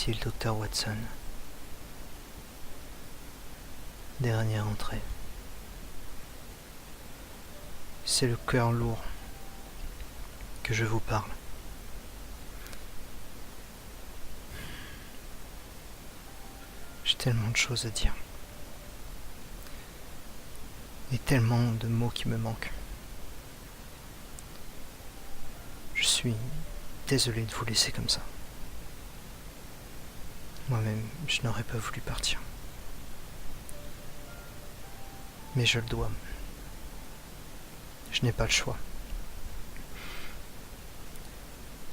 Ici le docteur Watson. Dernière entrée. C'est le cœur lourd que je vous parle. J'ai tellement de choses à dire. Et tellement de mots qui me manquent. Je suis désolé de vous laisser comme ça. Moi-même, je n'aurais pas voulu partir. Mais je le dois. Je n'ai pas le choix.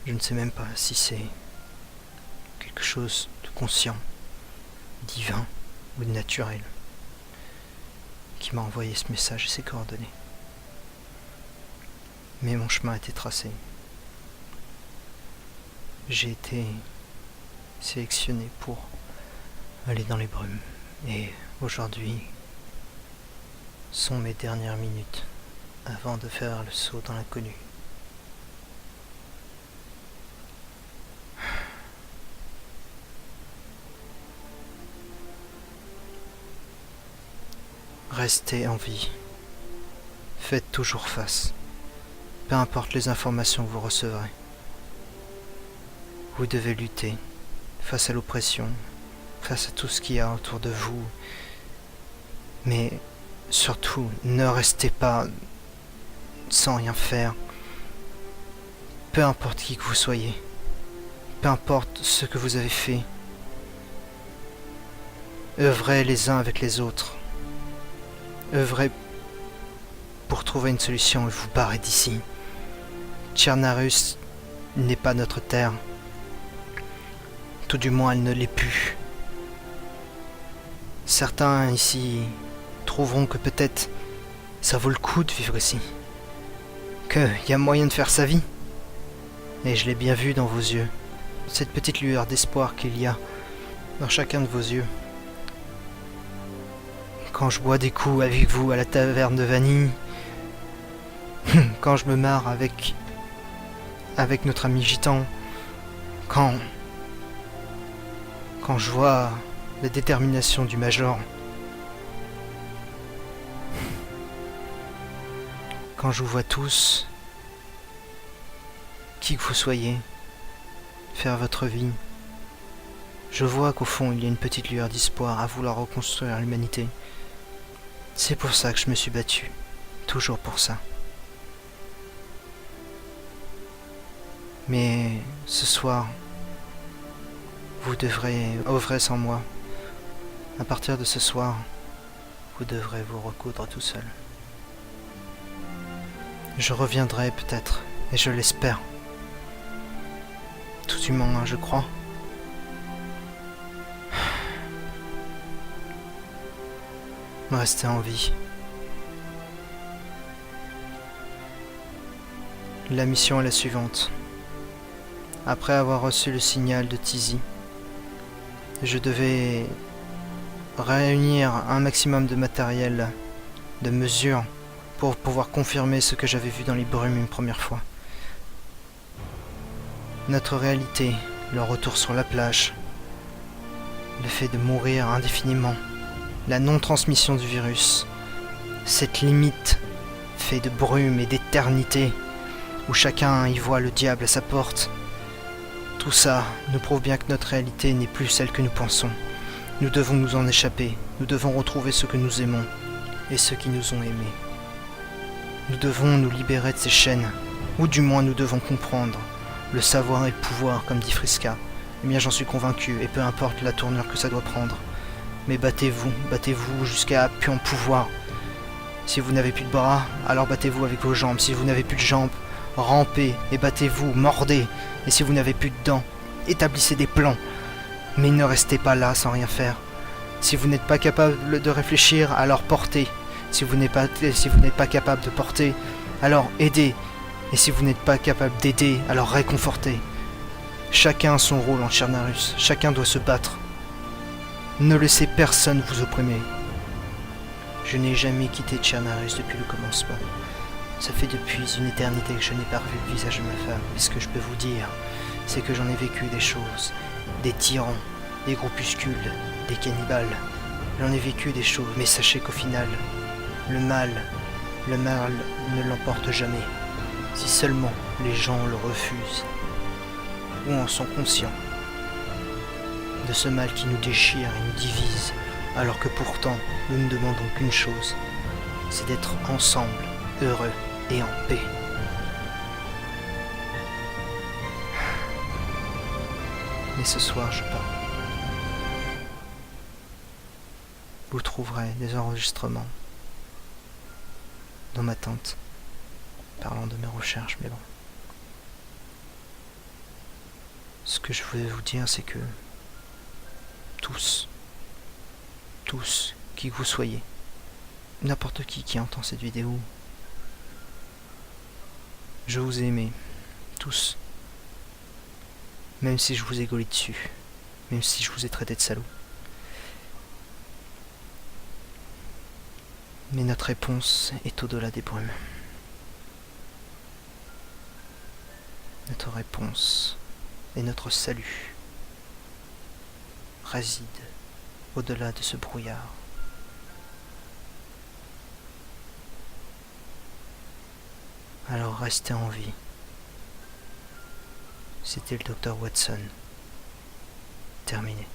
Je ne sais même pas si c'est quelque chose de conscient, divin ou de naturel qui m'a envoyé ce message et ces coordonnées. Mais mon chemin a été tracé. J'ai été sélectionné pour aller dans les brumes. Et aujourd'hui sont mes dernières minutes avant de faire le saut dans l'inconnu. Restez en vie. Faites toujours face. Peu importe les informations que vous recevrez. Vous devez lutter face à l'oppression, face à tout ce qu'il y a autour de vous. Mais surtout, ne restez pas sans rien faire. Peu importe qui que vous soyez, peu importe ce que vous avez fait, œuvrez les uns avec les autres. Œuvrez pour trouver une solution et vous barrer d'ici. Tchernarus n'est pas notre terre. Tout du moins, elle ne l'est plus. Certains ici trouveront que peut-être ça vaut le coup de vivre ici. Qu'il y a moyen de faire sa vie. Et je l'ai bien vu dans vos yeux. Cette petite lueur d'espoir qu'il y a dans chacun de vos yeux. Quand je bois des coups avec vous à la taverne de Vanille, quand je me marre avec notre ami gitan, quand je vois la détermination du Major, quand je vous vois tous, qui que vous soyez, faire votre vie, je vois qu'au fond il y a une petite lueur d'espoir à vouloir reconstruire l'humanité. C'est pour ça que je me suis battu, toujours pour ça. Mais ce soir, vous devrez œuvrer sans moi. À partir de ce soir, vous devrez vous recoudre tout seul. Je reviendrai peut-être, et je l'espère. Tout du moins, je crois. Restez en vie. La mission est la suivante. Après avoir reçu le signal de Tizi, je devais réunir un maximum de matériel, de mesures, pour pouvoir confirmer ce que j'avais vu dans les brumes une première fois. Notre réalité, le retour sur la plage, le fait de mourir indéfiniment, la non-transmission du virus, cette limite faite de brume et d'éternité, où chacun y voit le diable à sa porte. Tout ça nous prouve bien que notre réalité n'est plus celle que nous pensons. Nous devons nous en échapper, nous devons retrouver ce que nous aimons et ceux qui nous ont aimés. Nous devons nous libérer de ces chaînes, ou du moins nous devons comprendre. Le savoir et le pouvoir, comme dit Friska. Eh bien j'en suis convaincu, et peu importe la tournure que ça doit prendre. Mais battez-vous jusqu'à plus en pouvoir. Si vous n'avez plus de bras, alors battez-vous avec vos jambes. Si vous n'avez plus de jambes, rampez et battez-vous, mordez. Et si vous n'avez plus de dents, établissez des plans. Mais ne restez pas là sans rien faire. Si vous n'êtes pas capable de réfléchir, alors portez. Si vous n'êtes pas capable de porter, alors aidez. Et si vous n'êtes pas capable d'aider, alors réconfortez. Chacun a son rôle en Tchernarus. Chacun doit se battre. Ne laissez personne vous opprimer. Je n'ai jamais quitté Tchernarus depuis le commencement. Ça fait depuis une éternité que je n'ai pas revu le visage de ma femme. Et ce que je peux vous dire, c'est que j'en ai vécu des choses. des tyrans, des groupuscules, des cannibales. J'en ai vécu des choses, mais sachez qu'au final, le mal ne l'emporte jamais, si seulement les gens le refusent, ou en sont conscients de ce mal qui nous déchire et nous divise, alors que pourtant nous ne demandons qu'une chose, c'est d'être ensemble, heureux et en paix. Mais ce soir je pars. Vous trouverez des enregistrements dans ma tente, parlant de mes recherches, mais bon. Ce que je voulais vous dire, c'est que tous, qui que vous soyez, n'importe qui entend cette vidéo, je vous ai aimé, tous. Même si je vous ai gaulé dessus, même si je vous ai traité de salaud. Mais notre réponse est au-delà des brumes. Notre réponse et notre salut réside au-delà de ce brouillard. Alors restez en vie. C'était le Dr Watson. Terminé.